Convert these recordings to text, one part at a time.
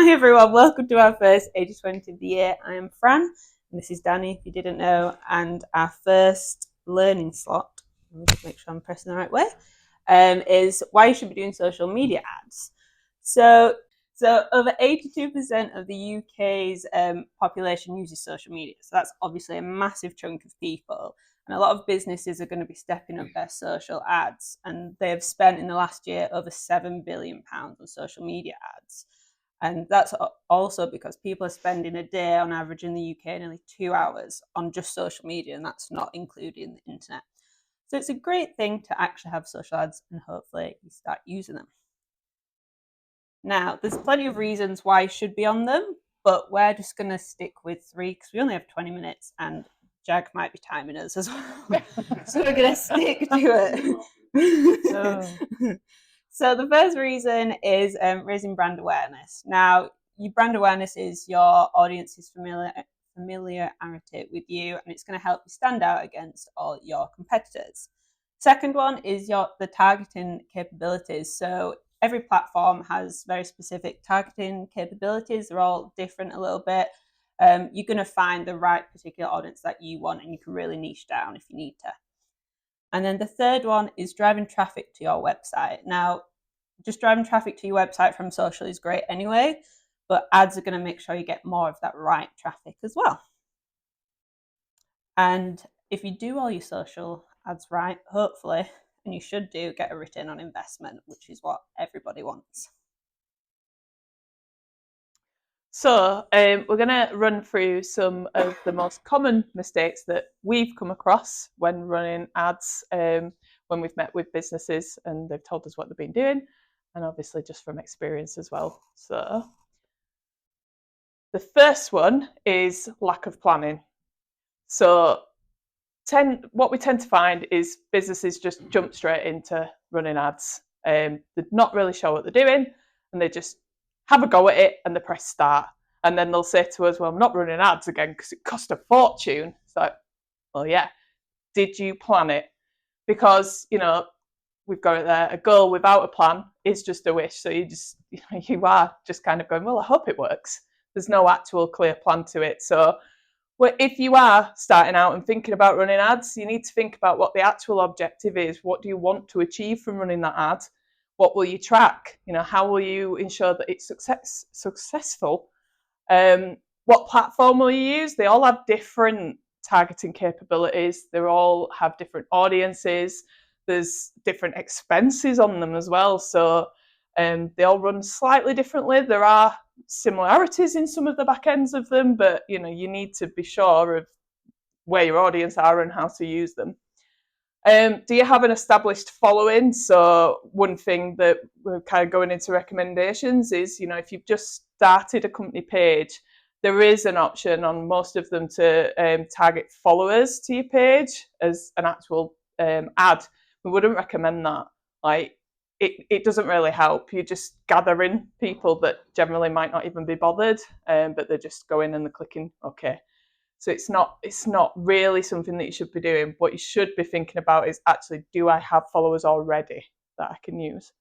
Hi everyone, welcome to our first 80/20 of the year. I am Fran, and this is Danny, if you didn't know, and our first learning slot, let me just make sure I'm pressing the right way, is why you should be doing social media ads. So, over 82% of the UK's population uses social media, so that's obviously a massive chunk of people. And a lot of businesses are going to be stepping up their social ads, and they have spent in the last year over £7 billion on social media ads. And that's also because people are spending a day on average in the UK nearly 2 hours on just social media, and that's not including the internet. So it's a great thing to actually have social ads, and hopefully you start using them. Now, there's plenty of reasons why you should be on them, but we're just going to stick with three because we only have 20 minutes and Jag might be timing us as well. So we're going to stick to it. So the first reason is raising brand awareness. Now, your brand awareness is your audience's familiarity with you, and it's going to help you stand out against all your competitors. Second one is the targeting capabilities. So every platform has very specific targeting capabilities. They're all different a little bit. You're going to find the right particular audience that you want, and you can really niche down if you need to. And then the third one is driving traffic to your website. Now, just driving traffic to your website from social is great anyway, but ads are going to make sure you get more of that right traffic as well. And if you do all your social ads right, hopefully, and you should do, get a return on investment, which is what everybody wants. So we're going to run through some of the most common mistakes that we've come across when running ads, when we've met with businesses and they've told us what they've been doing, and obviously just from experience as well. So the first one is lack of planning. So what we tend to find is businesses just jump straight into running ads. They're not really sure what they're doing, and they just have a go at it and they press start. And then they'll say to us, well, I'm not running ads again because it cost a fortune. It's like, well, yeah, did you plan it? Because, we've got it there, a goal without a plan is just a wish. So you are just kind of going, well, I hope it works. There's no actual clear plan to it. So if you are starting out and thinking about running ads, you need to think about what the actual objective is. What do you want to achieve from running that ad? What will you track? How will you ensure that it's successful? What platform will you use? They all have different targeting capabilities. They all have different audiences. There's different expenses on them as well. So they all run slightly differently. There are similarities in some of the back ends of them, but you need to be sure of where your audience are and how to use them. Do you have an established following? So one thing that we're kind of going into recommendations is, if you've just started a company page, there is an option on most of them to target followers to your page as an actual ad. We wouldn't recommend that. It doesn't really help. You're just gathering people that generally might not even be bothered, but they're just going and they're clicking OK. So it's not really something that you should be doing. What you should be thinking about is actually, do I have followers already that I can use?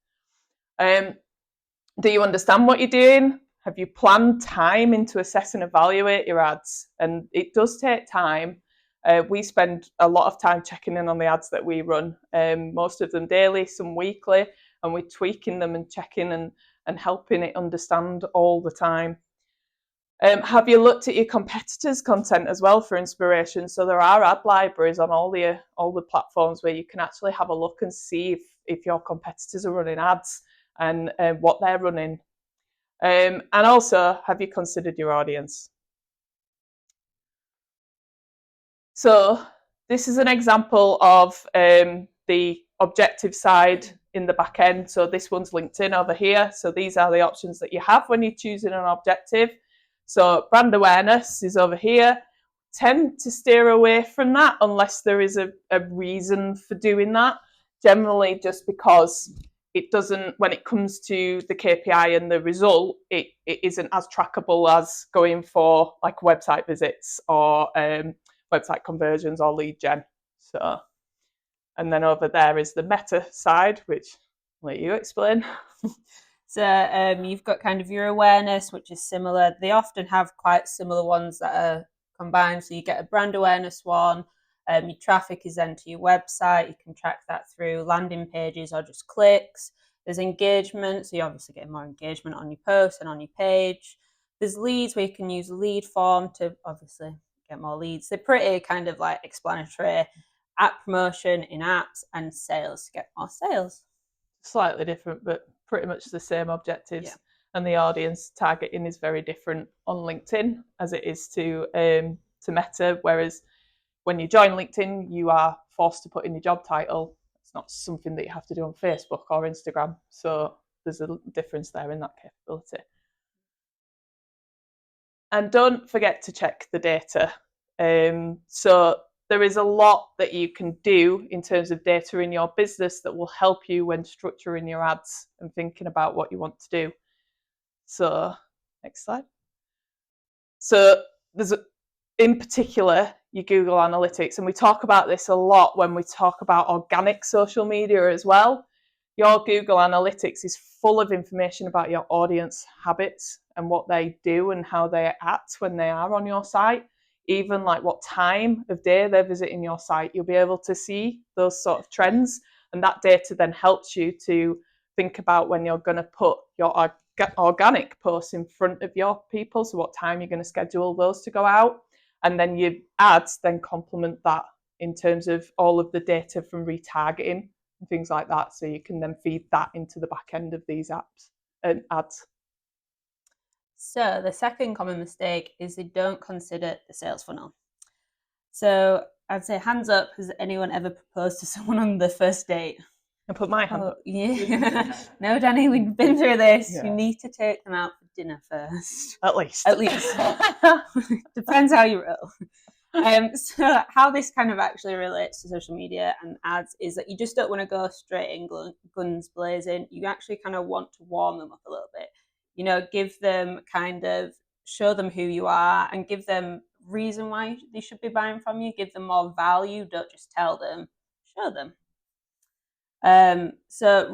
Do you understand what you're doing? Have you planned time into assess and evaluate your ads? And it does take time. We spend a lot of time checking in on the ads that we run, most of them daily, some weekly, and we're tweaking them and checking and helping it understand all the time. Have you looked at your competitors' content as well for inspiration? So there are ad libraries on all the platforms where you can actually have a look and see if your competitors are running ads and what they're running. And also, have you considered your audience? So this is an example of the objective side in the back end. So this one's LinkedIn over here. So these are the options that you have when you're choosing an objective. So brand awareness is over here. Tend to steer away from that unless there is a reason for doing that. Generally, just because it doesn't, when it comes to the KPI and the result, it isn't as trackable as going for like website visits or website conversions or lead gen. So, and then over there is the meta side, which I'll let you explain. So you've got kind of your awareness, which is similar. They often have quite similar ones that are combined. So you get a brand awareness one. Your traffic is then to your website. You can track that through landing pages or just clicks. There's engagement, so you obviously get more engagement on your post and on your page. There's leads where you can use a lead form to obviously get more leads. They're pretty kind of like explanatory. App promotion in apps and sales to get more sales. Slightly different, but pretty much the same objectives. Yeah. And the audience targeting is very different on LinkedIn as it is to Meta. Whereas when you join LinkedIn, you are forced to put in your job title. It's not something that you have to do on Facebook or Instagram. So there's a difference there in that capability. And don't forget to check the data. So there is a lot that you can do in terms of data in your business that will help you when structuring your ads and thinking about what you want to do. So next slide. So there's in particular your Google Analytics, and we talk about this a lot when we talk about organic social media as well. Your Google Analytics is full of information about your audience habits and what they do and how they act when they are on your site. Even like what time of day they're visiting your site, you'll be able to see those sort of trends. And that data then helps you to think about when you're going to put your organic posts in front of your people. So what time you're going to schedule those to go out. And then your ads then complement that in terms of all of the data from retargeting and things like that. So you can then feed that into the back end of these apps and ads. So the second common mistake is they don't consider the sales funnel. So I'd say hands up, has anyone ever proposed to someone on the first date? And put my hand up. Yeah. No, Danny, we've been through this. Yeah. You need to take them out for dinner first. At least. At least. Depends how you roll. So how this kind of actually relates to social media and ads is that you just don't want to go straight in guns blazing. You actually kind of want to warm them up a little bit. You know, give them kind of, show them who you are and give them reason why they should be buying from you. Give them more value. Don't just tell them, show them. So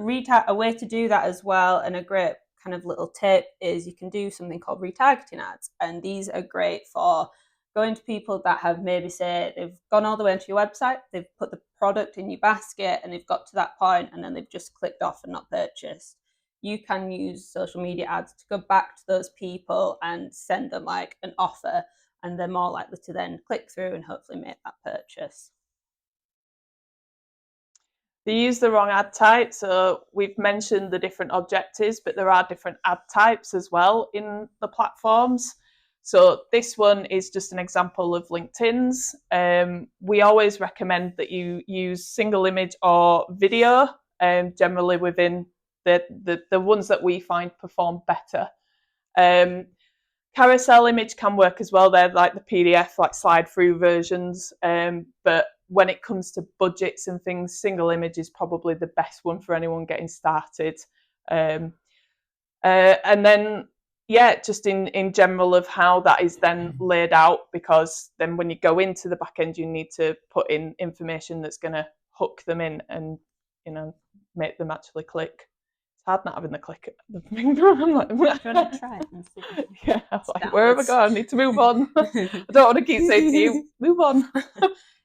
a way to do that as well, and a great kind of little tip is you can do something called retargeting ads, and these are great for going to people that have maybe say they've gone all the way into your website, they've put the product in your basket and they've got to that point and then they've just clicked off and not purchased. You can use social media ads to go back to those people and send them like an offer, and they're more likely to then click through and hopefully make that purchase. They use the wrong ad type. So we've mentioned the different objectives, but there are different ad types as well in the platforms. So this one is just an example of LinkedIn's. We always recommend that you use single image or video, generally within the ones that we find perform better. Carousel image can work as well. They're like the PDF, like slide through versions. But when it comes to budgets and things, single image is probably the best one for anyone getting started. And then, yeah, just in general of how that is then laid out, because then when you go into the back end, you need to put in information that's going to hook them in and, you know, make them actually click. It's hard not having the click at the finger. I'm like, Do you want to try it and see? Yeah, like, where have I gone? I need to move on. I don't want to keep saying to you, move on.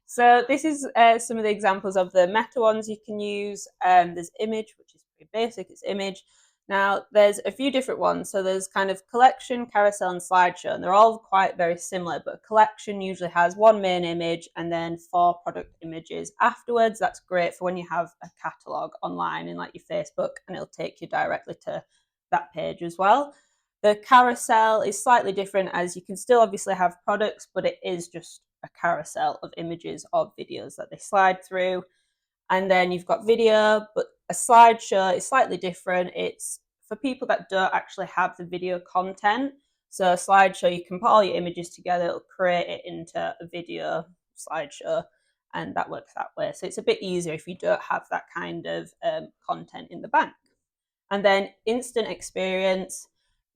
So this is some of the examples of the meta ones you can use. There's image, which is pretty basic. It's image. Now, there's a few different ones. So there's kind of collection, carousel, and slideshow, and they're all quite very similar. But collection usually has one main image and then 4 product images afterwards. That's great for when you have a catalogue online in like your Facebook, and it'll take you directly to that page as well. The carousel is slightly different, as you can still obviously have products, but it is just a carousel of images or videos that they slide through. And then you've got video, but a slideshow is slightly different. It's for people that don't actually have the video content. So a slideshow, you can put all your images together, it'll create it into a video slideshow, and that works that way. So it's a bit easier if you don't have that kind of content in the bank. And then instant experience.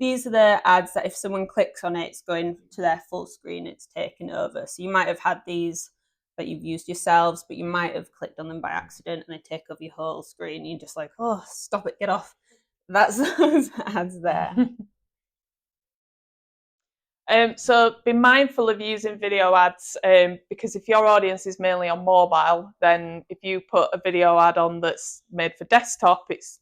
These are the ads that if someone clicks on it, it's going to their full screen, it's taken over. So you might have had these that you've used yourselves, but you might have clicked on them by accident and they take over your whole screen. You're just like, oh, stop it, get off. that's those ads there. So be mindful of using video ads, because if your audience is mainly on mobile, then if you put a video ad on that's made for desktop, it's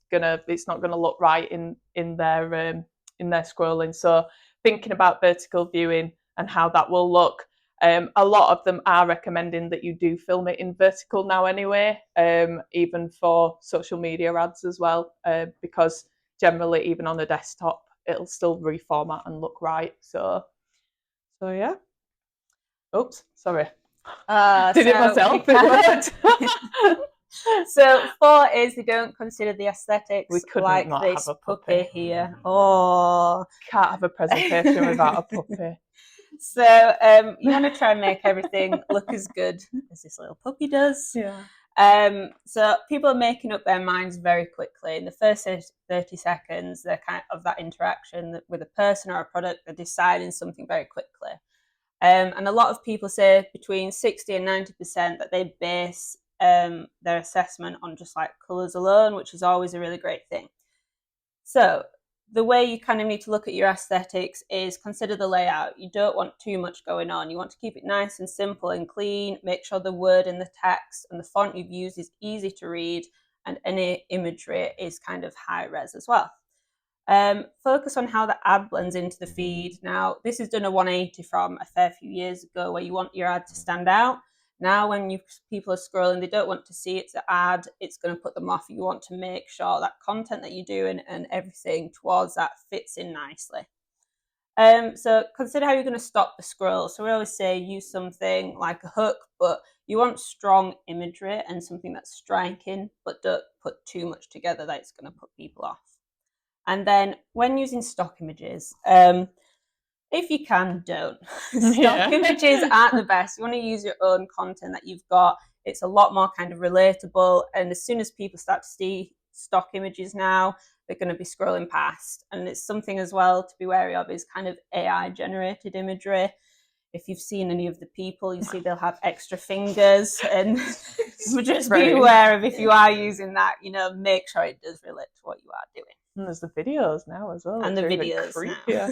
not gonna look right in their scrolling. So thinking about vertical viewing and how that will look. A lot of them are recommending that you do film it in vertical now anyway, even for social media ads as well, because generally even on a desktop it'll still reformat and look right. So yeah. Oops, sorry. Did it myself. It worked. So 4 is they don't consider the aesthetics We couldn't like not this have a puppy here. Oh, can't have a presentation without a puppy. So you want to try and make everything look as good as this little puppy does. Yeah. So people are making up their minds very quickly. In the first 30 seconds, they're kind of that interaction with a person or a product, they're deciding something very quickly. And a lot of people say between 60 and 90% that they base their assessment on just like colours alone, which is always a really great thing. So the way you kind of need to look at your aesthetics is consider the layout. You don't want too much going on. You want to keep it nice and simple and clean. Make sure the word and the text and the font you've used is easy to read, and any imagery is kind of high res as well. Focus on how the ad blends into the feed. Now, this has done a 180 from a fair few years ago where you want your ad to stand out. Now, when people are scrolling, they don't want to see it's an ad. It's going to put them off. You want to make sure that content that you're doing and everything towards that fits in nicely. So consider how you're going to stop the scroll. So we always say use something like a hook, but you want strong imagery and something that's striking, but don't put too much together that it's going to put people off. And then when using stock images, if you can, don't. Stock images aren't the best. You want to use your own content that you've got. It's a lot more kind of relatable. And as soon as people start to see stock images now, they're going to be scrolling past. And it's something as well to be wary of is kind of AI generated imagery. If you've seen any of the people, you see they'll have extra fingers, and just be aware of if you are using that, make sure it does relate to what you are doing. And there's the videos now as well. And the videos now.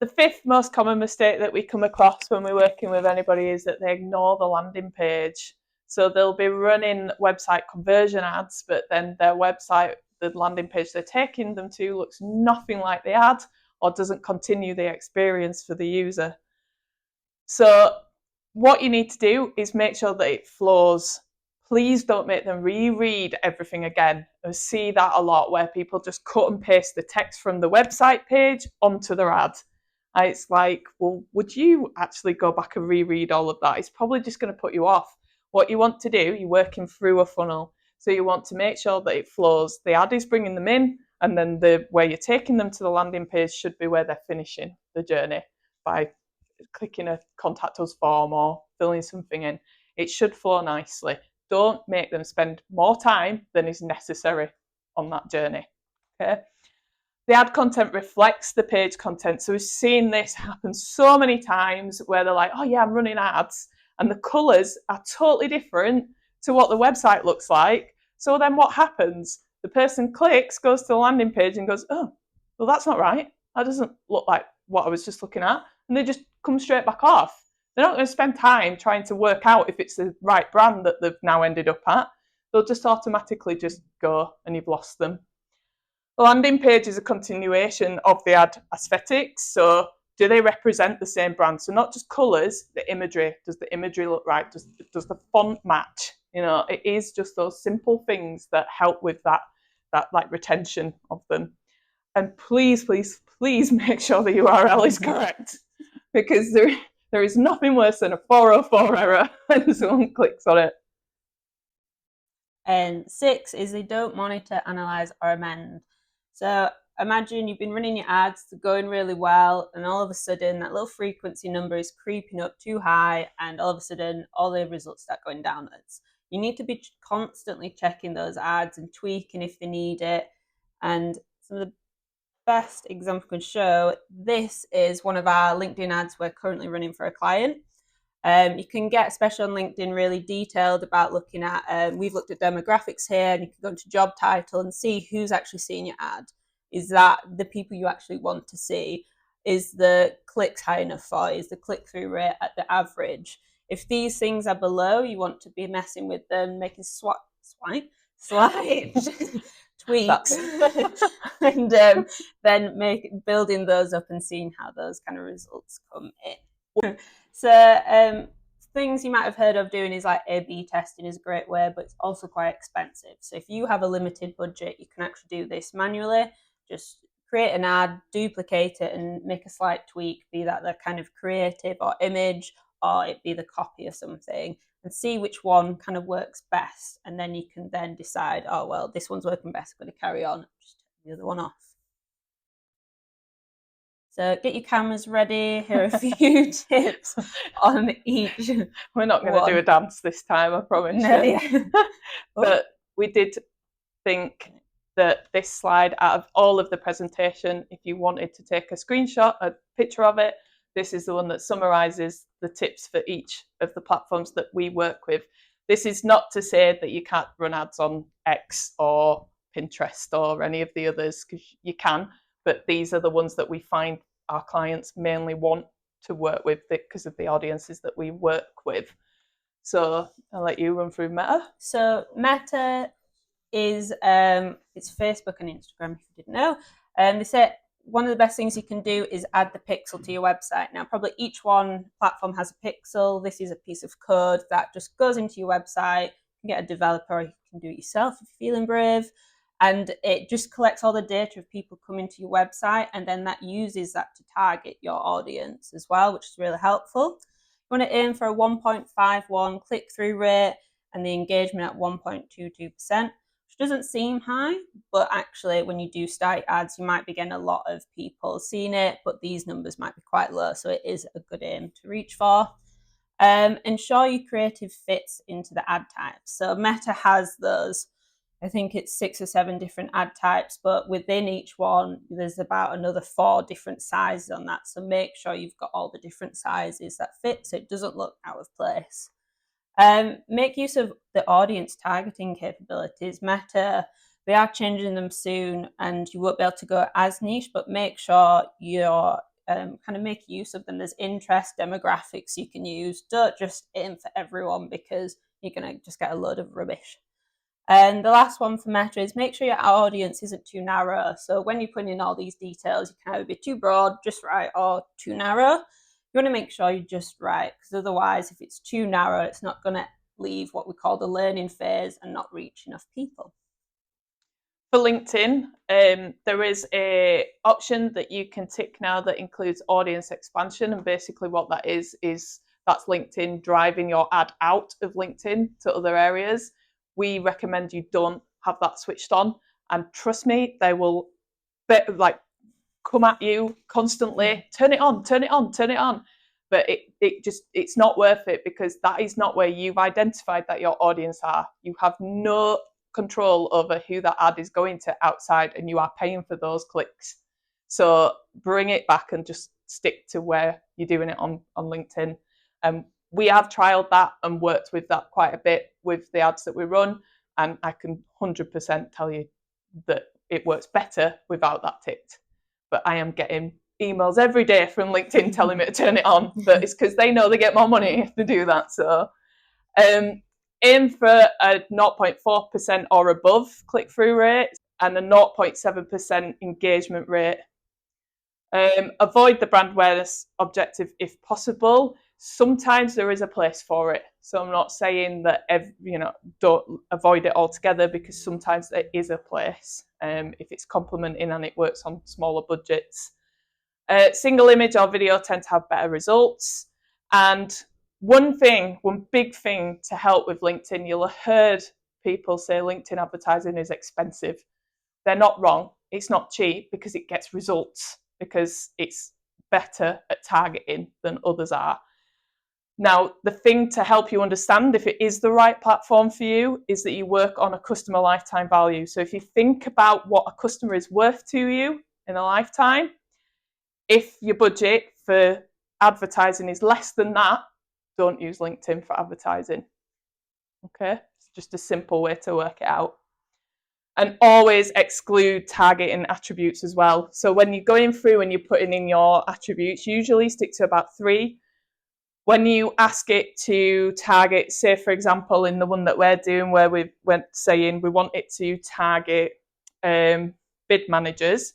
The fifth most common mistake that we come across when we're working with anybody is that they ignore the landing page. So they'll be running website conversion ads, but then their website, the landing page they're taking them to, looks nothing like the ad or doesn't continue the experience for the user. So what you need to do is make sure that it flows. Please don't make them reread everything again. I see that a lot where people just cut and paste the text from the website page onto their ad. It's like, well, would you actually go back and reread all of that? It's probably just going to put you off. What you want to do, you're working through a funnel. So you want to make sure that it flows. The ad is bringing them in, and then where you're taking them to the landing page should be where they're finishing the journey by clicking a contact us form or filling something in. It should flow nicely. Don't make them spend more time than is necessary on that journey. Okay. The ad content reflects the page content. So we've seen this happen so many times where they're like, oh yeah, I'm running ads, and the colours are totally different to what the website looks like. So then what happens? The person clicks, goes to the landing page and goes, oh, well, that's not right. That doesn't look like what I was just looking at. And they just come straight back off. They're not going to spend time trying to work out if it's the right brand that they've now ended up at. They'll just automatically just go, and you've lost them. The landing page is a continuation of the ad aesthetics. So do they represent the same brand? So not just colours, the imagery. Does the imagery look right? Does the font match? It is just those simple things that help with that like retention of them. And please, please, please make sure the URL is correct, because there is nothing worse than a 404 error when someone clicks on it. And 6 is they don't monitor, analyze, or amend. So imagine you've been running your ads, they're going really well, and all of a sudden that little frequency number is creeping up too high, and all of a sudden all the results start going downwards. You need to be constantly checking those ads and tweaking if they need it. And some of the best example I can show, this is one of our LinkedIn ads we're currently running for a client. You can get, especially on LinkedIn, really detailed about looking at, we've looked at demographics here, and you can go into job title and see who's actually seeing your ad. Is that the people you actually want to see? Is the clicks high enough for? Is the click-through rate at the average? If these things are below, you want to be messing with them, making slight tweaks, and then building those up and seeing how those kind of results come in. So things you might have heard of doing is like A/B testing is a great way, but it's also quite expensive. So if you have a limited budget, you can actually do this manually. Just create an ad, duplicate it, and make a slight tweak, be that the kind of creative or image, or it be the copy or something, and see which one kind of works best. And then you can then decide, oh, well, this one's working best, I'm going to carry on, just turn the other one off. So get your cameras ready. Here are a few tips on each. We're not going to do a dance this time, I promise. No, yeah. But we did think that this slide, out of all of the presentation, if you wanted to take a screenshot, a picture of it, this is the one that summarises the tips for each of the platforms that we work with. This is not to say that you can't run ads on X or Pinterest or any of the others, because you can, but these are the ones that we find our clients mainly want to work with because of the audiences that we work with. So I'll let you run through Meta. So Meta is it's Facebook and Instagram, if you didn't know. They say one of the best things you can do is add the pixel to your website. Now, probably each one platform has a pixel. This is a piece of code that just goes into your website. You can get a developer, or you can do it yourself if you're feeling brave. And it just collects all the data of people coming to your website, and then that uses that to target your audience as well, which is really helpful. You want to aim for a 1.51 click-through rate and the engagement at 1.22%, which doesn't seem high, but actually when you do start ads, you might be getting a lot of people seeing it, but these numbers might be quite low, so it is a good aim to reach for. Ensure your creative fits into the ad types. So Meta has those, I think it's 6 or 7 different ad types, but within each one, there's about another 4 different sizes on that. So make sure you've got all the different sizes that fit so it doesn't look out of place. Make use of the audience targeting capabilities. Meta, they are changing them soon, and you won't be able to go as niche, but make sure you're kind of make use of them. There's interest demographics you can use. Don't just aim for everyone, because you're going to just get a load of rubbish. And the last one for Meta is make sure your audience isn't too narrow. So when you put in all these details, you can either be too broad, just right, or too narrow. You want to make sure you're just right, because otherwise, if it's too narrow, it's not going to leave what we call the learning phase and not reach enough people. For LinkedIn, there is a option that you can tick now that includes audience expansion, and basically what that is that's LinkedIn driving your ad out of LinkedIn to other areas. We recommend you don't have that switched on, and trust me, they will come at you constantly. Turn it on, turn it on, turn it on. But it's not worth it, because that is not where you've identified that your audience are. You have no control over who that ad is going to outside, and you are paying for those clicks. So bring it back and just stick to where you're doing it on LinkedIn. We have trialed that and worked with that quite a bit with the ads that we run, and I can 100% tell you that it works better without that ticked. But I am getting emails every day from LinkedIn telling me to turn it on, but it's because they know they get more money if they do that. So aim for a 0.4% or above click-through rate and a 0.7% engagement rate. Avoid the brand awareness objective if possible. Sometimes there is a place for it, so I'm not saying that don't avoid it altogether, because sometimes there is a place if it's complementing and it works on smaller budgets. Single image or video tend to have better results. And one big thing to help with LinkedIn, you'll have heard people say LinkedIn advertising is expensive. They're not wrong. It's not cheap, because it gets results, because it's better at targeting than others are. Now, the thing to help you understand if it is the right platform for you is that you work on a customer lifetime value. So if you think about what a customer is worth to you in a lifetime, if your budget for advertising is less than that, don't use LinkedIn for advertising. Okay, it's just a simple way to work it out. And always exclude targeting attributes as well. So when you're going through and you're putting in your attributes, usually stick to about 3. When you ask it to target, say for example, in the one that we're doing where we went saying we want it to target bid managers,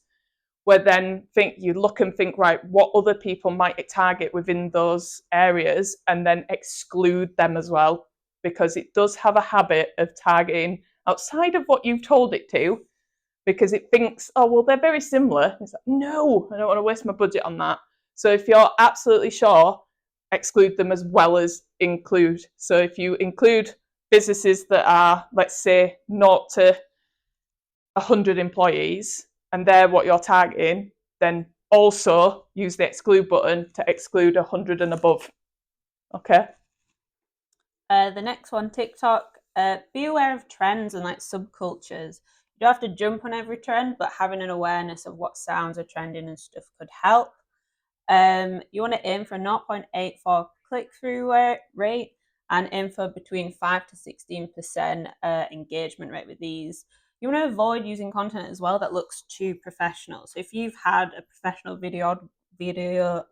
where then you look and think, right, what other people might it target within those areas, and then exclude them as well, because it does have a habit of targeting outside of what you've told it to, because it thinks, oh, well, they're very similar. It's like, no, I don't want to waste my budget on that. So if you're absolutely sure, exclude them as well as include. So if you include businesses that are, let's say, 0 to 100 employees, and they're what you're targeting, then also use the exclude button to exclude 100 and above. Okay. The next one, TikTok. Be aware of trends and like subcultures. You don't have to jump on every trend, but having an awareness of what sounds are trending and stuff could help. You want to aim for a 0.84 click-through rate and aim for between 5 to 16% engagement rate with these. You want to avoid using content as well that looks too professional. So if you've had a professional videographer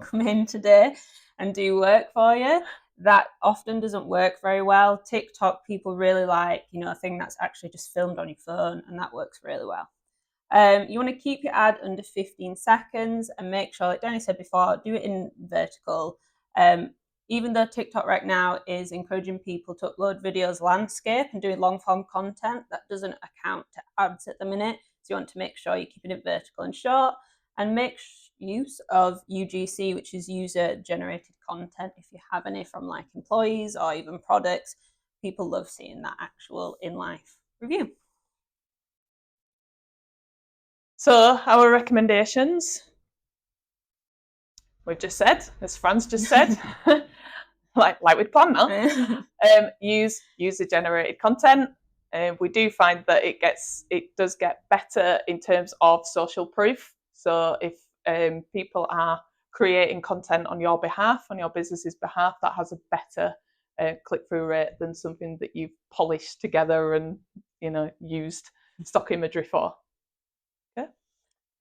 come in today and do work for you, that often doesn't work very well. TikTok, people really like, a thing that's actually just filmed on your phone, and that works really well. You want to keep your ad under 15 seconds and make sure, like Danny said before, do it in vertical. Even though TikTok right now is encouraging people to upload videos landscape and doing long form content, that doesn't account to ads at the minute. So you want to make sure you're keeping it vertical and short, and make use of UGC, which is user generated content. If you have any from like employees or even products, people love seeing that actual in life review. So our recommendations, we've just said, as Fran's just said, like we'd planned now, use user-generated content. We do find that it does get better in terms of social proof. So if people are creating content on your behalf, on your business's behalf, that has a better click-through rate than something that you've polished together and used stock imagery for.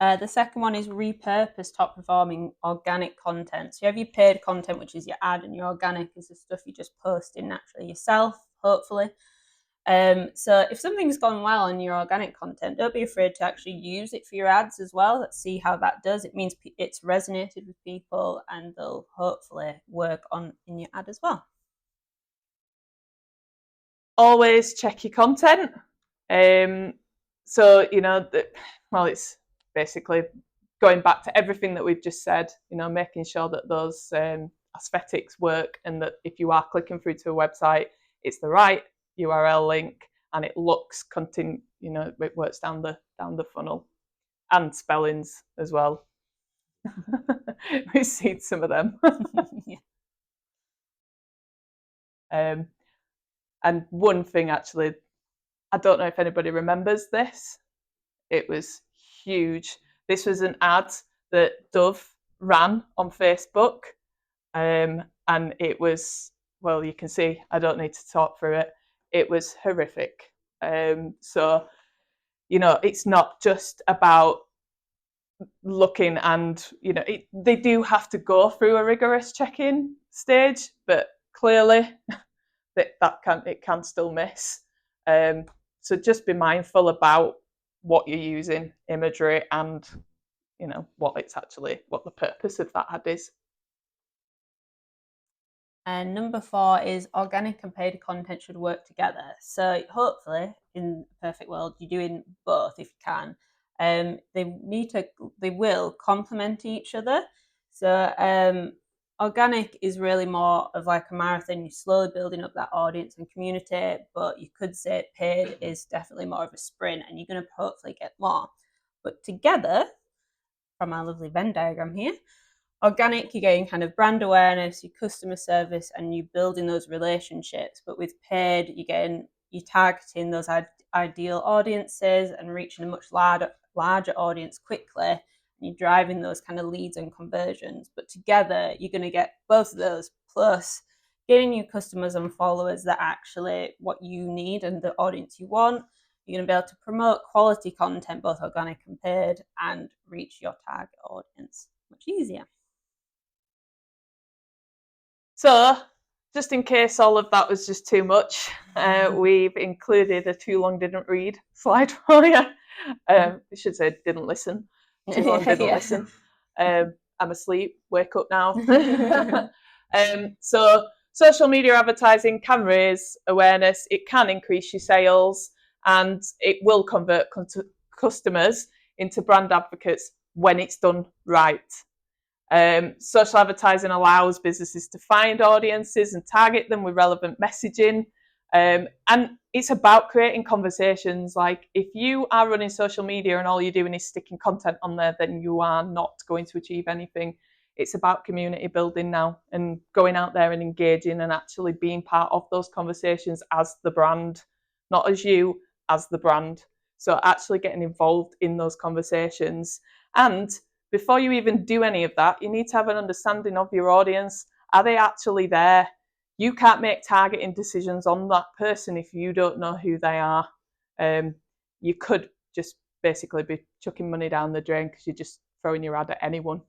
The second one is repurpose top performing organic content. So you have your paid content, which is your ad, and your organic is the stuff you just post in naturally yourself, hopefully. So if something's gone well in your organic content, don't be afraid to actually use it for your ads as well. Let's see how that does. It means it's resonated with people and they'll hopefully work on in your ad as well. Always check your content. So, it's basically going back to everything that we've just said, making sure that those aesthetics work, and that if you are clicking through to a website, it's the right URL link and it looks it works down the funnel, and spellings as well. We've seen some of them. Yeah. And one thing, actually, I don't know if anybody remembers this. It was huge. This was an ad that Dove ran on Facebook, and it was, well, you can see, I don't need to talk through it. It was horrific. So, it's not just about looking and, they do have to go through a rigorous check-in stage, but clearly it can still miss. So just be mindful about what you're using, imagery, and what the purpose of that ad is. And number 4 is organic and paid content should work together. So hopefully, in the perfect world, you're doing both if you can. They will complement each other. So organic is really more of like a marathon. You're slowly building up that audience and community, but you could say paid is definitely more of a sprint, and you're going to hopefully get more. But together, from our lovely Venn diagram here, organic, you're getting kind of brand awareness, your customer service, and you're building those relationships. But with paid, you're targeting those ideal audiences and reaching a much larger audience quickly. And you're driving those kind of leads and conversions. But together, you're going to get both of those plus getting new customers and followers that are actually what you need and the audience you want. You're going to be able to promote quality content, both organic and paid, and reach your target audience much easier. So, just in case all of that was just too much, we've included a too long didn't read slide for you. I should say didn't listen. Too long didn't listen. I'm asleep. Wake up now. So social media advertising can raise awareness. It can increase your sales, and it will convert customers into brand advocates when it's done right. Social advertising allows businesses to find audiences and target them with relevant messaging. And it's about creating conversations. Like, if you are running social media and all you're doing is sticking content on there, then you are not going to achieve anything. It's about community building now and going out there and engaging and actually being part of those conversations as the brand, not as you, as the brand. So actually getting involved in those conversations. And before you even do any of that, you need to have an understanding of your audience. Are they actually there? You can't make targeting decisions on that person if you don't know who they are. You could just basically be chucking money down the drain because you're just throwing your ad at anyone.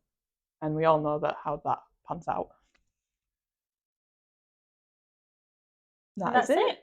And we all know that how that pans out. That's it.